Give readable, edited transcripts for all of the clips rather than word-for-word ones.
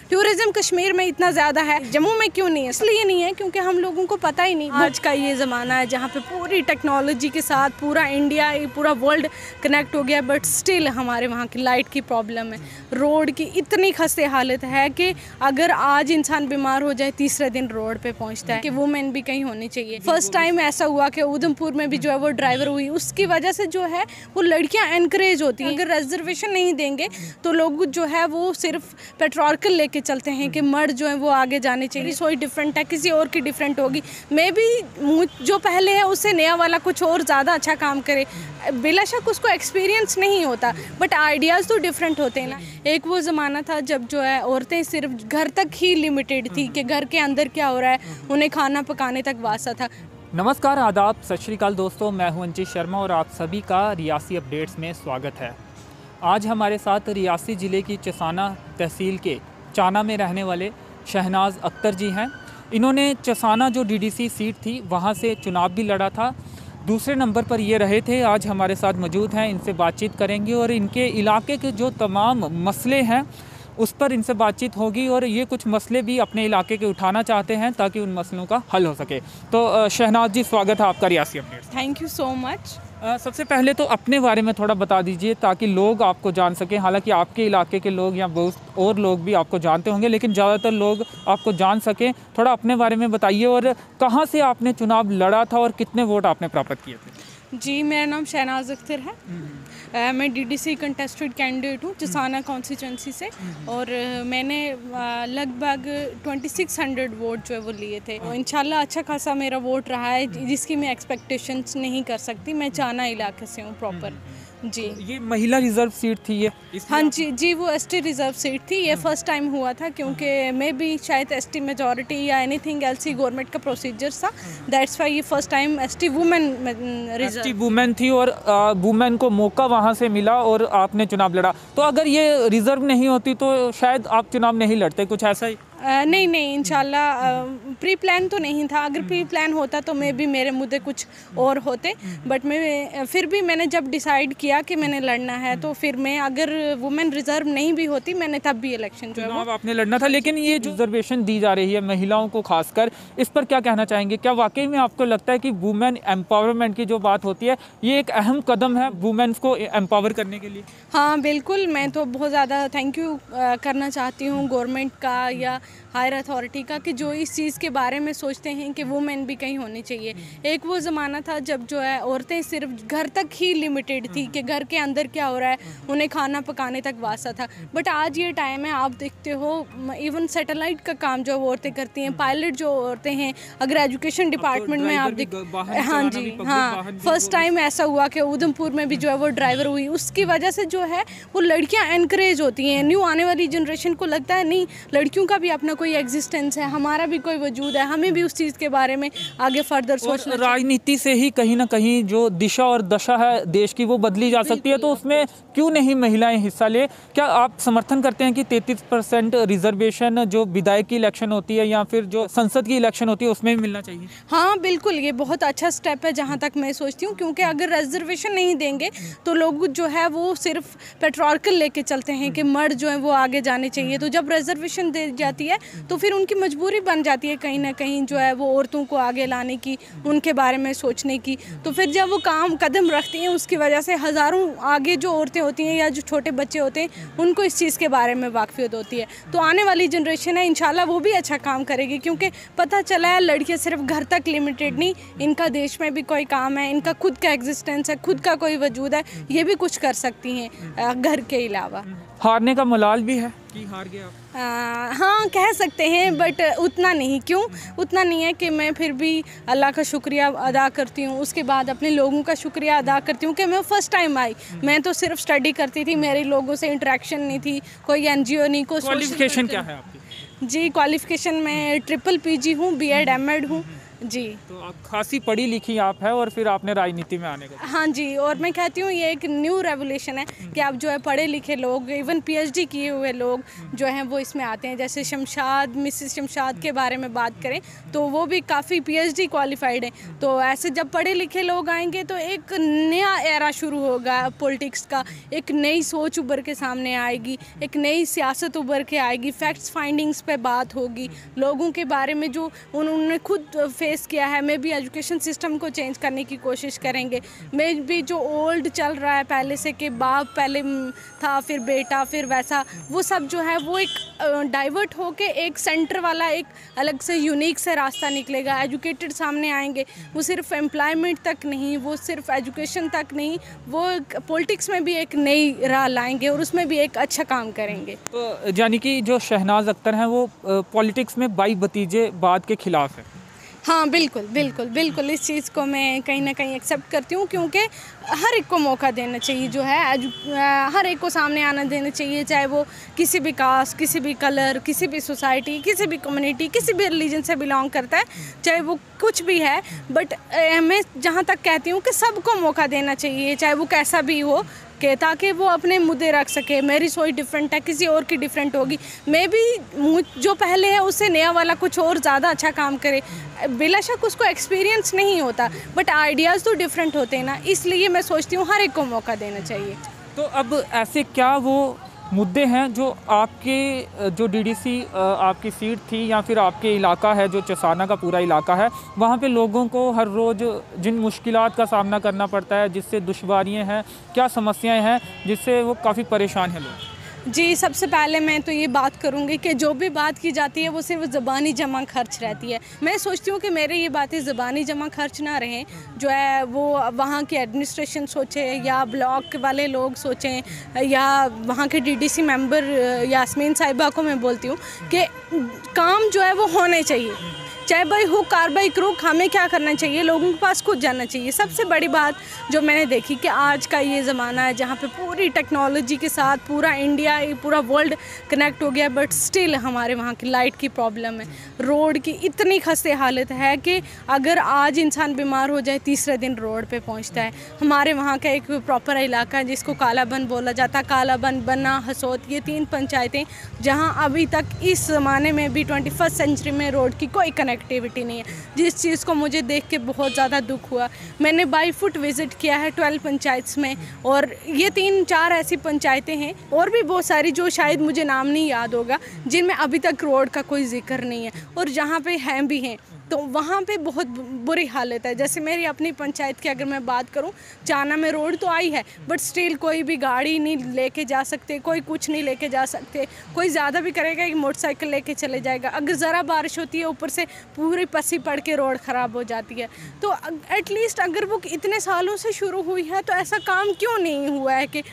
Tourism Kashmir में इतना ज़्यादा है, जम्मू में क्यों नहीं है? इसलिए नहीं है क्योंकि हम लोगों को पता ही नहीं। आज का ये ज़माना है जहाँ पे पूरी टेक्नोलॉजी के साथ पूरा इंडिया, पूरा वर्ल्ड कनेक्ट हो गया, बट स्टिल हमारे वहाँ की लाइट की प्रॉब्लम है, रोड की इतनी खस्ते हालत है कि अगर आज इंसान बीमार हो जाए तीसरे दिन रोड पे पहुँचता है। कि वुमेन भी कहीं होनी चाहिए। फर्स्ट टाइम ऐसा हुआ कि उधमपुर में भी जो है वो ड्राइवर हुई, उसकी वजह से जो है वो लड़कियाँ एनकरेज होती हैं। अगर रिजर्वेशन नहीं देंगे तो लोग जो है वो सिर्फ पेट्रोल लेके चलते हैं कि मर्द जो है वो आगे जाने चाहिए। सोई डिफरेंट है, किसी और की डिफरेंट होगी, मे बी जो पहले है उससे नया वाला कुछ और ज़्यादा अच्छा काम करे, बेलाशक उसको एक्सपीरियंस नहीं होता, बट आइडियाज़ तो डिफरेंट होते हैं ना। एक वो ज़माना था जब जो है औरतें सिर्फ घर तक ही लिमिटेड थी कि घर के अंदर क्या हो रहा है, उन्हें खाना पकाने तक वास्ता था। नमस्कार, आदाब, सत श्री अकाल दोस्तों, मैं हूं अंचित शर्मा और आप सभी का रियासी अपडेट्स में स्वागत है। आज हमारे साथ रियासी ज़िले की चसाना तहसील के चाना में रहने वाले शहनाज अख्तर जी हैं। इन्होंने चसाना जो डीडीसी सीट थी वहां से चुनाव भी लड़ा था, दूसरे नंबर पर ये रहे थे। आज हमारे साथ मौजूद हैं, इनसे बातचीत करेंगे और इनके इलाके के जो तमाम मसले हैं उस पर इनसे बातचीत होगी और ये कुछ मसले भी अपने इलाके के उठाना चाहते हैं ताकि उन मसलों का हल हो सके। तो शहनाज जी, स्वागत है आपका Reasi updates. Thank you so much. सबसे पहले तो अपने बारे में थोड़ा बता दीजिए ताकि लोग आपको जान सकें। हालांकि आपके इलाके के लोग या बहुत और लोग भी आपको जानते होंगे, लेकिन ज़्यादातर लोग आपको जान सकें। थोड़ा अपने बारे में बताइए और कहाँ से आपने चुनाव लड़ा था और कितने वोट आपने प्राप्त किए थे? जी, मेरा नाम शहनाज अख्तर है। मैं डीडीसी कंटेस्टेड कैंडिडेट हूँ चसाना कॉन्स्टिट्यूंसी से, और मैंने लगभग 2600 वोट जो है वो लिए थे। इंशाल्लाह अच्छा खासा मेरा वोट रहा है, जिसकी मैं एक्सपेक्टेशंस नहीं कर सकती। मैं चाना इलाके से हूँ प्रॉपर। जी, ये महिला रिजर्व सीट थी ये? हाँ जी, वो एसटी रिजर्व सीट थी। ये फर्स्ट टाइम हुआ था क्योंकि मे भी शायद एसटी मेजॉरिटी या एनीथिंग एल्स ही गवर्नमेंट का प्रोसीजर था, दैट्स वाई ये first time ST women ST women थी और वुमेन को मौका वहाँ से मिला और आपने चुनाव लड़ा। तो अगर ये रिजर्व नहीं होती तो शायद आप चुनाव नहीं लड़ते, कुछ ऐसा ही? नहीं, इंशाल्लाह प्री प्लान तो नहीं था। अगर प्री प्लान होता तो मे भी मेरे मुद्दे कुछ और होते, बट मैं फिर भी मैंने जब डिसाइड किया कि मैंने लड़ना है तो फिर मैं, अगर वुमेन रिजर्व नहीं भी होती, मैंने तब भी इलेक्शन जो है वो आपने लड़ना था। लेकिन ये जो रिजर्वेशन दी जा रही है महिलाओं को खासकर, इस पर क्या कहना चाहेंगे? क्या वाकई में आपको लगता है कि वुमेन एम्पावरमेंट की जो बात होती है ये एक अहम कदम है वुमेन्स को एम्पावर करने के लिए? हाँ बिल्कुल, मैं तो बहुत ज़्यादा थैंक यू करना चाहती हूँ गवर्नमेंट का या हायर अथॉरिटी का कि जो इस चीज़ के बारे में सोचते हैं कि वुमेन भी कहीं होनी चाहिए। एक वो ज़माना था जब जो है औरतें सिर्फ घर तक ही लिमिटेड थी कि घर के अंदर क्या हो रहा है, उन्हें खाना पकाने तक वास्ता था, बट आज ये टाइम है, आप देखते हो इवन सैटेलाइट का काम जो वो औरतें करती हैं, पायलट जो औरतें हैं, अगर एजुकेशन डिपार्टमेंट में आप हाँ जी, हाँ, फर्स्ट टाइम ऐसा हुआ कि उधमपुर में भी जो है वो ड्राइवर हुई, उसकी वजह से जो है वो लड़कियाँ एनकरेज होती हैं। न्यू आने वाली जनरेशन को लगता है नहीं, लड़कियों का भी अपना कोई एग्जिस्टेंस है, हमारा भी कोई वजूद है, हमें भी उस चीज़ के बारे में आगे फर्दर सोचना। राजनीति से ही कहीं ना कहीं जो दिशा और दशा है देश की वो बदली जा सकती है, तो उसमें क्यों नहीं महिलाएं हिस्सा ले? क्या आप समर्थन करते हैं कि 33% रिजर्वेशन जो विधायक की इलेक्शन होती है या फिर जो संसद की इलेक्शन होती है उसमें भी मिलना चाहिए? हाँ बिल्कुल, ये बहुत अच्छा स्टेप है जहाँ तक मैं सोचती हूँ, क्योंकि अगर रिजर्वेशन नहीं देंगे तो लोग जो है वो सिर्फ पेट्रोल लेके चलते हैं कि मर्द जो है वो आगे जाने चाहिए। तो जब रिजर्वेशन दे जाती है तो फिर उनकी मजबूरी बन जाती है कहीं ना कहीं जो है वो औरतों को आगे लाने की, उनके बारे में सोचने की। तो फिर जब वो कदम रखती हैं उसकी वजह से हज़ारों आगे जो औरतें होती हैं या जो छोटे बच्चे होते हैं उनको इस चीज़ के बारे में वाकफियत होती है। तो आने वाली जनरेशन है, इंशाल्लाह वो भी अच्छा काम करेगी, क्योंकि पता चला है लड़कियाँ सिर्फ घर तक लिमिटेड नहीं, इनका देश में भी कोई काम है, इनका खुद का एग्जिस्टेंस है, खुद का कोई वजूद है, ये भी कुछ कर सकती हैं घर के अलावा। हारने का मलाल भी है कि हार गए आप? हाँ कह सकते हैं, बट उतना नहीं। क्यों उतना नहीं है कि मैं फिर भी अल्लाह का शुक्रिया अदा करती हूँ, उसके बाद अपने लोगों का शुक्रिया अदा करती हूँ कि मैं फर्स्ट टाइम आई। मैं तो सिर्फ स्टडी करती थी, मेरे लोगों से इंटरेक्शन नहीं थी, कोई एनजीओ नहीं, कोई। क्वालिफिकेशन क्या है आपकी? जी, क्वालिफिकेशन मैं ट्रिपल पीजी हूँ, बीएड एमएड हूँ, जी। तो आप खासी पढ़ी लिखी आप है और फिर आपने राजनीति में आने का। हाँ जी, और मैं कहती हूँ ये एक न्यू रेवोल्यूशन है कि अब जो है पढ़े लिखे लोग, इवन पीएचडी किए हुए लोग जो हैं वो इसमें आते हैं। जैसे शमशाद, मिसेस शमशाद के बारे में बात करें तो वो भी काफ़ी पीएचडी क्वालिफाइड हैं। तो ऐसे जब पढ़े लिखे लोग आएंगे तो एक नया एरा शुरू होगा पॉलिटिक्स का, एक नई सोच उभर के सामने आएगी, एक नई सियासत उभर के आएगी, फैक्ट्स फाइंडिंग्स पे बात होगी, लोगों के बारे में जो उन्होंने खुद फेस किया है। मे भी एजुकेशन सिस्टम को चेंज करने की कोशिश करेंगे। मे भी जो ओल्ड चल रहा है पहले से कि बाप पहले था फिर बेटा फिर वैसा, वो सब जो है वो एक डाइवर्ट होके एक सेंटर वाला एक अलग से यूनिक से रास्ता निकलेगा। एजुकेटेड सामने आएंगे, वो सिर्फ एम्प्लॉयमेंट तक नहीं, वो सिर्फ एजुकेशन तक नहीं, वो पॉलिटिक्स में भी एक नई राह लाएंगे और उसमें भी एक अच्छा काम करेंगे। तो यानी कि जो शहनाज अख्तर हैं वो पॉलिटिक्स में बाई भतीजेबाद के खिलाफ है। हाँ बिल्कुल बिल्कुल बिल्कुल, इस चीज़ को मैं कहीं ना कहीं एक्सेप्ट करती हूँ, क्योंकि हर एक को मौका देना चाहिए, जो है हर एक को सामने आना देना चाहिए, चाहे वो किसी भी कास्ट, किसी भी कलर, किसी भी सोसाइटी, किसी भी कम्युनिटी, किसी भी रिलीजन से बिलोंग करता है, चाहे वो कुछ भी है। बट मैं जहाँ तक कहती हूँ कि सबको मौका देना चाहिए, चाहे वो कैसा भी हो, के ताकि वो अपने मुद्दे रख सके। मेरी सोच डिफरेंट है, किसी और की डिफरेंट होगी, मैं भी जो पहले है उससे नया वाला कुछ और ज़्यादा अच्छा काम करे। बेलाशक उसको एक्सपीरियंस नहीं होता बट आइडियाज़ तो डिफरेंट होते हैं ना, इसलिए मैं सोचती हूँ हर एक को मौका देना चाहिए। तो अब ऐसे क्या वो मुद्दे हैं जो आपके जो डीडीसी आपकी सीट थी या फिर आपके इलाका है जो चसाना का पूरा इलाका है, वहाँ पे लोगों को हर रोज़ जिन मुश्किलात का सामना करना पड़ता है, जिससे दुश्वारियाँ हैं, क्या समस्याएं हैं जिससे वो काफ़ी परेशान हैं लोग? जी, सबसे पहले मैं तो ये बात करूँगी कि जो भी बात की जाती है वो सिर्फ ज़बानी जमा खर्च रहती है। मैं सोचती हूँ कि मेरे ये बातें ज़बानी जमा खर्च ना रहें, जो है वो वहाँ की एडमिनिस्ट्रेशन सोचे या ब्लॉक वाले लोग सोचें या वहाँ के डीडीसी मेंबर यास्मीन साहिबा को मैं बोलती हूँ कि काम जो है वो होने चाहिए, चाहे भाई हुक कार बाई क्रूक, हमें क्या करना चाहिए, लोगों के पास खुद जाना चाहिए। सबसे बड़ी बात जो मैंने देखी कि आज का ये ज़माना है जहाँ पे पूरी टेक्नोलॉजी के साथ पूरा इंडिया, पूरा वर्ल्ड कनेक्ट हो गया, बट स्टिल हमारे वहाँ की लाइट की प्रॉब्लम है, रोड की इतनी खस्ते हालत है कि अगर आज इंसान बीमार हो जाए तीसरे दिन रोड पे पहुँचता है। हमारे वहाँ का एक प्रॉपर इलाका है जिसको कालाबन बोला जाता है, कालाबन, बन्ना, हसोत, ये 3 पंचायतें जहाँ अभी तक इस ज़माने में भी 21st सेंचुरी में रोड की कोई एक्टिविटी नहीं है, जिस चीज़ को मुझे देख के बहुत ज़्यादा दुख हुआ। मैंने बाई फुट विज़िट किया है 12 पंचायत में, और ये 3-4 ऐसी पंचायतें हैं और भी बहुत सारी जो शायद मुझे नाम नहीं याद होगा, जिनमें अभी तक रोड का कोई जिक्र नहीं है, और जहाँ पे हैं भी हैं तो वहाँ पे बहुत बुरी हालत है। जैसे मेरी अपनी पंचायत की अगर मैं बात करूँ, चाना में रोड तो आई है बट स्टिल कोई भी गाड़ी नहीं लेके जा सकते, कोई कुछ नहीं लेके जा सकते, कोई ज़्यादा भी करेगा कि मोटरसाइकिल लेके चले जाएगा। अगर ज़रा बारिश होती है ऊपर से पूरी पसी पड़ के रोड ख़राब हो जाती है। तो एटलीस्ट अगर वो इतने सालों से शुरू हुई है तो ऐसा काम क्यों नहीं हुआ है कि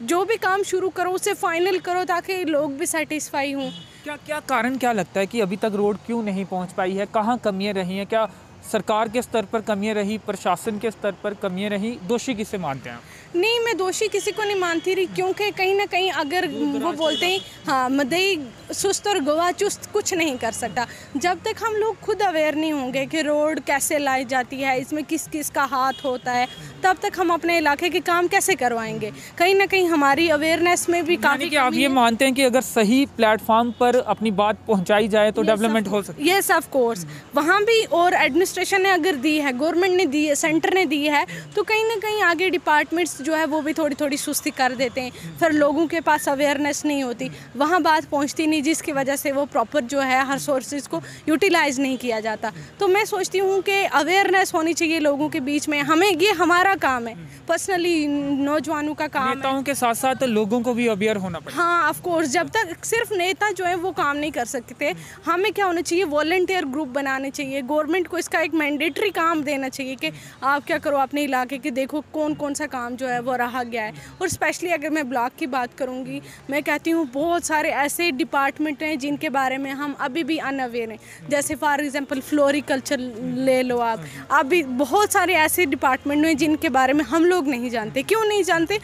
जो भी काम शुरू करो उसे फाइनल करो ताकि लोग भी सेटिस्फाई हों। क्या कारण क्या लगता है कि अभी तक रोड क्यों नहीं पहुंच पाई है? कहाँ कमियां रही हैं? क्या सरकार के स्तर पर कमियां रही, प्रशासन के स्तर पर कमियां रही? दोषी किसे मानते हैं? नहीं, मैं दोषी किसी को नहीं मानती रही, क्योंकि कहीं ना कहीं अगर वो बोलते हैं हाँ मदई सुस्त और गोवा चुस्त कुछ नहीं कर सकता, जब तक हम लोग खुद अवेयर नहीं होंगे कि रोड कैसे लाई जाती है, इसमें किस किस का हाथ होता है, तब तक हम अपने इलाके के काम कैसे करवाएंगे। कहीं ना कहीं हमारी अवेयरनेस में भी काफ़ी आप ये मानते हैं कि अगर सही प्लेटफॉर्म पर अपनी बात पहुँचाई जाए तो डेवलपमेंट हो सकती है? यस ऑफ कोर्स, वहाँ भी और एडमिनिस्ट्रेशन ने अगर दी है, गवर्नमेंट ने दी है, सेंटर ने दी है, तो कहीं ना कहीं आगे डिपार्टमेंट्स जो है वो भी थोड़ी थोड़ी सुस्ती कर देते हैं, फिर लोगों के पास अवेयरनेस नहीं होती, वहाँ बात पहुँचती नहीं, जिसकी वजह से वो प्रॉपर जो है हर सोर्सेज को यूटिलाइज नहीं किया जाता। तो मैं सोचती हूँ कि अवेयरनेस होनी चाहिए लोगों के बीच में, हमें ये हमारा काम है, पर्सनली नौजवानों का काम है। नेताओं के साथ साथ लोगों को भी अवेयर होना पड़ेगा। हाँ ऑफ कोर्स, जब तक सिर्फ नेता जो है वो काम नहीं कर सकते, हमें क्या होना चाहिए, वॉलंटियर ग्रुप बनाने चाहिए, गवर्नमेंट को इसका एक मैंडेटरी काम देना चाहिए कि आप क्या करो अपने इलाके के, देखो कौन कौन सा काम जो है वो रहा गया है। और स्पेशली अगर मैं ब्लॉक की बात करूँगी, मैं कहती हूँ बहुत सारे ऐसे डिपार्टमेंट हैं जिनके बारे में हम अभी भी अनअवेयर हैं। जैसे फॉर एग्जांपल फ्लोरिकल्चर ले लो आप, अभी बहुत सारे ऐसे डिपार्टमेंट हैं जिनके बारे में हम लोग नहीं जानते। क्यों नहीं जानते?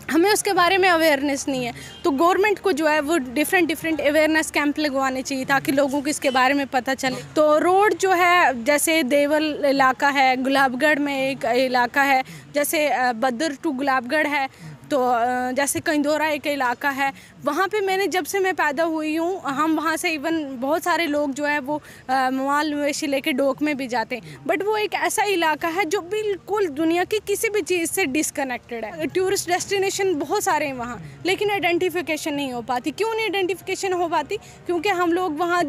हमें उसके बारे में अवेयरनेस नहीं है। तो गवर्नमेंट को जो है वो डिफरेंट अवेयरनेस कैंप लगवाने चाहिए ताकि लोगों को इसके बारे में पता चले। तो रोड जो है, जैसे देवल इलाका है, गुलाबगढ़ में एक इलाका है, जैसे बद्र टू गुलाबगढ़ है, तो जैसे कंदोरा एक इलाका है, वहाँ पे मैंने जब से मैं पैदा हुई हूँ, हम वहाँ से इवन बहुत सारे लोग जो है वो माल मवेशी लेके डोक में भी जाते हैं। बट वो एक ऐसा इलाका है जो बिल्कुल दुनिया की किसी भी चीज़ से डिसकनेक्टेड है। टूरिस्ट डेस्टिनेशन बहुत सारे हैं वहाँ, लेकिन आइडेंटिफिकेशन नहीं हो पाती। क्यों नहीं आइडेंटिफिकेशन हो पाती? क्योंकि हम लोग वहाँ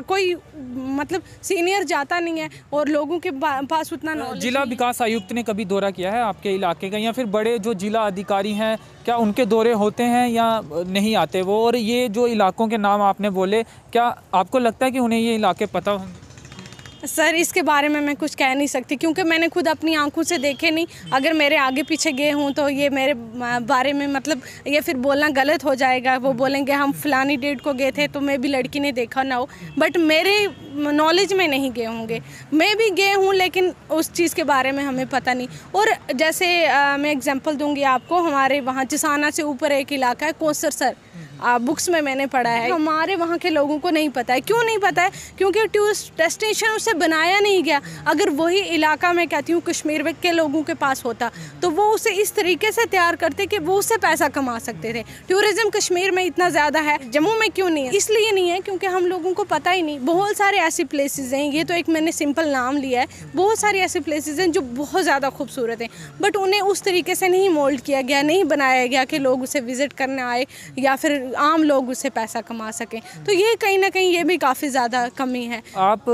कोई मतलब सीनियर जाता नहीं है और लोगों के पास उतना नॉलेज। जिला विकास आयुक्त ने कभी दौरा किया है आपके इलाके का, या फिर बड़े जो जिला अधिकारी हैं क्या उनके दौरे होते हैं या नहीं आते वो? और ये जो इलाकों के नाम आपने बोले, क्या आपको लगता है कि उन्हें ये इलाके पता होंगे? सर, इसके बारे में मैं कुछ कह नहीं सकती क्योंकि मैंने खुद अपनी आंखों से देखे नहीं। अगर मेरे आगे पीछे गए हूँ तो ये मेरे बारे में मतलब ये फिर बोलना गलत हो जाएगा। वो बोलेंगे हम फलानी डेट को गए थे तो मैं भी लड़की ने देखा ना हो, बट मेरे नॉलेज में नहीं गए होंगे। मैं भी गए हूँ लेकिन उस चीज़ के बारे में हमें पता नहीं। और जैसे मैं एग्जांपल दूंगी आपको, हमारे वहाँ चिसाना से ऊपर एक इलाका है कोसर सर, बुक्स में मैंने पढ़ा है। हमारे वहाँ के लोगों को नहीं पता है। क्यों नहीं पता है? क्योंकि टूरिस्ट डेस्टिनेशन उसे बनाया नहीं गया। अगर वही इलाका मैं कहती हूँ कश्मीर के लोगों के पास होता तो वो उसे इस तरीके से तैयार करते कि वो उससे पैसा कमा सकते थे। टूरिज़्म कश्मीर में इतना ज़्यादा है, जम्मू में क्यों नहीं है? इसलिए नहीं है क्योंकि हम लोगों को पता ही नहीं। बहुत सारे ऐसी प्लेसेस हैं, ये तो एक मैंने सिंपल नाम लिया है, बहुत सारी ऐसी प्लेसेस हैं जो बहुत ज़्यादा खूबसूरत हैं, बट उन्हें उस तरीके से नहीं मोल्ड किया गया, नहीं बनाया गया कि लोग उसे विज़िट करने आए या फिर आम लोग उससे पैसा कमा सकें। तो ये कहीं ना कहीं ये भी काफ़ी ज़्यादा कमी है। आप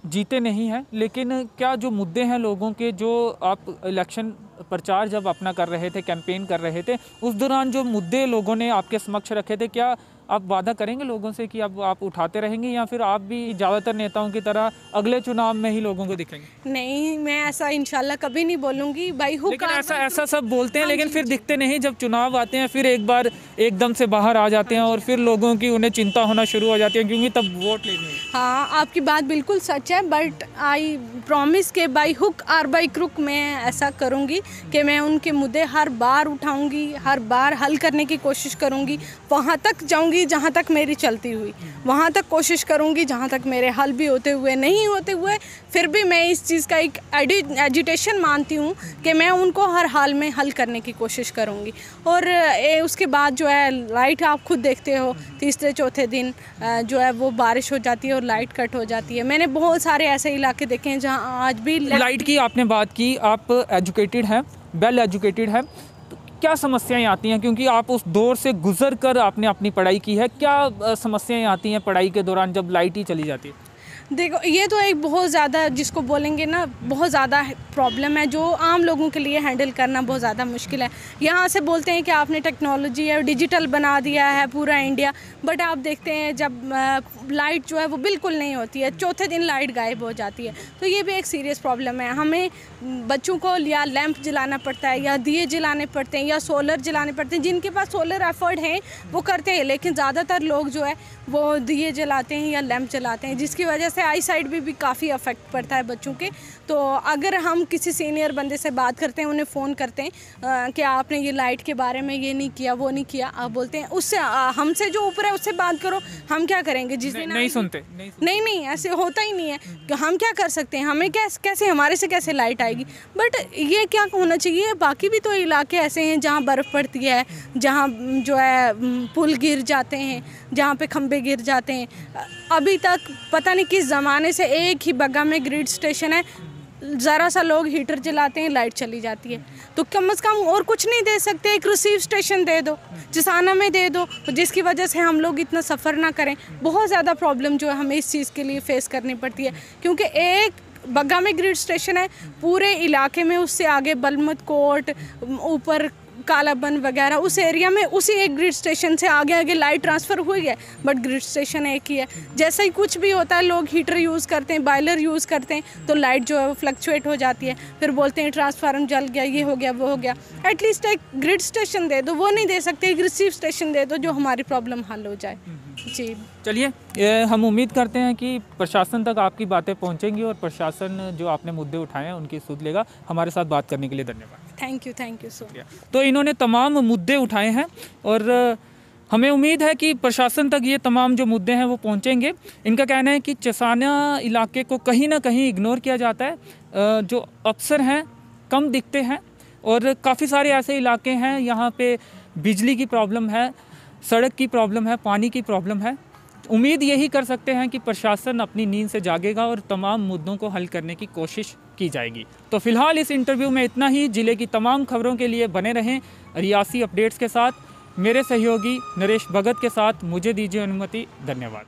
जीते नहीं हैं, लेकिन क्या जो मुद्दे हैं लोगों के, जो आप इलेक्शन प्रचार जब अपना कर रहे थे, कैंपेन कर रहे थे, उस दौरान जो मुद्दे लोगों ने आपके समक्ष रखे थे, क्या आप वादा करेंगे लोगों से कि अब आप उठाते रहेंगे, या फिर आप भी ज़्यादातर नेताओं की तरह अगले चुनाव में ही लोगों को दिखेंगे? नहीं, मैं ऐसा इंशाल्लाह कभी नहीं बोलूँगी भाई। लेकिन ऐसा सब बोलते हैं, लेकिन फिर दिखते नहीं। जब चुनाव आते हैं फिर एक बार एकदम से बाहर आ जाते हैं और फिर लोगों की उन्हें चिंता होना शुरू हो जाती है क्योंकि तब वोट लेने हैं। हाँ, आपकी बात बिल्कुल सच है, बट आई प्रॉमिस के बाई हुक और बाई क्रुक मैं ऐसा करूँगी कि मैं उनके मुद्दे हर बार उठाऊँगी, हर बार हल करने की कोशिश करूँगी। वहाँ तक जाऊँगी जहाँ तक मेरी चलती हुई, वहाँ तक कोशिश करूँगी जहाँ तक मेरे हल भी होते हुए, नहीं होते हुए फिर भी मैं इस चीज़ का एक एजुटेशन मानती हूँ कि मैं उनको हर हाल में हल करने की कोशिश करूँगी। और उसके बाद जो है लाइट, आप खुद देखते हो तीसरे चौथे दिन जो है वो बारिश हो जाती है और लाइट कट हो जाती है। मैंने बहुत सारे ऐसे इलाके देखे हैं जहाँ आज भी लाइट की आपने बात की, आप एजुकेटेड हैं, वेल एजुकेटेड हैं, क्या समस्याएं आती हैं? क्योंकि आप उस दौर से गुजर कर आपने अपनी पढ़ाई की है, क्या समस्याएं आती हैं पढ़ाई के दौरान जब लाइट ही चली जाती है? देखो, ये तो एक बहुत ज़्यादा, जिसको बोलेंगे ना, बहुत ज़्यादा प्रॉब्लम है जो आम लोगों के लिए हैंडल करना बहुत ज़्यादा मुश्किल है। यहाँ से बोलते हैं कि आपने टेक्नोलॉजी है डिजिटल बना दिया है पूरा इंडिया, बट आप देखते हैं जब लाइट जो है वो बिल्कुल नहीं होती है, चौथे दिन लाइट गायब हो जाती है। तो ये भी एक सीरियस प्रॉब्लम है। हमें बच्चों को या लैंप जलाना पड़ता है या दिए जलाने पड़ते हैं या सोलर जलाने पड़ते हैं। जिनके पास सोलर एफर्ट है वो करते हैं, लेकिन ज़्यादातर लोग जो है वो दिए जलाते हैं या लैंप जलाते हैं, जिसकी वजह से आई साइड भी काफ़ी अफेक्ट पड़ता है बच्चों के। तो अगर हम किसी सीनियर बंदे से बात करते हैं, उन्हें फ़ोन करते हैं कि आपने ये लाइट के बारे में ये नहीं किया, वो नहीं किया, आप बोलते हैं उससे हमसे जो ऊपर है उससे बात करो। हम क्या करेंगे? जिस दिन नहीं सुनते। नहीं, ऐसे होता ही नहीं है कि हम क्या कर सकते हैं, हमें कैसे हमारे से कैसे लाइट आएगी। बट ये क्या होना चाहिए, बाकी भी तो इलाके ऐसे हैं जहाँ बर्फ़ पड़ती है, जहाँ जो है पुल गिर जाते हैं, जहाँ पे खंबे गिर जाते हैं। अभी तक पता नहीं किस ज़माने से एक ही बग्गा में ग्रिड स्टेशन है, ज़रा सा लोग हीटर जलाते हैं, लाइट चली जाती है। तो कम से कम और कुछ नहीं दे सकते? एक रिसीव स्टेशन दे दो, चिसाना में दे दो, जिसकी वजह से हम लोग इतना सफ़र ना करें। बहुत ज़्यादा प्रॉब्लम जो है हमें इस चीज़ के लिए फ़ेस करनी पड़ती है, क्योंकि एक बग्गा में ग्रिड स्टेशन है, पूरे इलाके में उससे आगे बलमत कोट, ऊपर कालाबन वगैरह उस एरिया में उसी एक ग्रिड स्टेशन से आगे लाइट ट्रांसफ़र हुई है, बट ग्रिड स्टेशन एक ही है। जैसे ही कुछ भी होता है, लोग हीटर यूज़ करते हैं, बॉयलर यूज़ करते हैं, तो लाइट जो है वो फ्लक्चुएट हो जाती है। फिर बोलते हैं ट्रांसफार्मर जल गया, ये हो गया, वो हो गया। एटलीस्ट एक ग्रिड स्टेशन दे दो, वो नहीं दे सकते, एक रिसीव स्टेशन दे दो जो हमारी प्रॉब्लम हल हो जाए। जी। चलिए, हम उम्मीद करते हैं कि प्रशासन तक आपकी बातें पहुंचेंगी और प्रशासन जो आपने मुद्दे उठाए हैं उनकी सुध लेगा। हमारे साथ बात करने के लिए धन्यवाद। Thank you so much. तो इन्होंने तमाम मुद्दे उठाए हैं और हमें उम्मीद है कि प्रशासन तक ये तमाम जो मुद्दे हैं वो पहुंचेंगे। इनका कहना है कि चसाना इलाके को कहीं ना कहीं इग्नोर किया जाता है। जो अफसर हैं कम दिखते हैं और काफ़ी सारे ऐसे इलाके हैं यहाँ पे बिजली की प्रॉब्लम है, सड़क की प्रॉब्लम है, पानी की प्रॉब्लम है। उम्मीद यही कर सकते हैं कि प्रशासन अपनी नींद से जागेगा और तमाम मुद्दों को हल करने की कोशिश की जाएगी। तो फिलहाल इस इंटरव्यू में इतना ही। ज़िले की तमाम खबरों के लिए बने रहें रियासी अपडेट्स के साथ। मेरे सहयोगी नरेश भगत के साथ मुझे दीजिए अनुमति। धन्यवाद।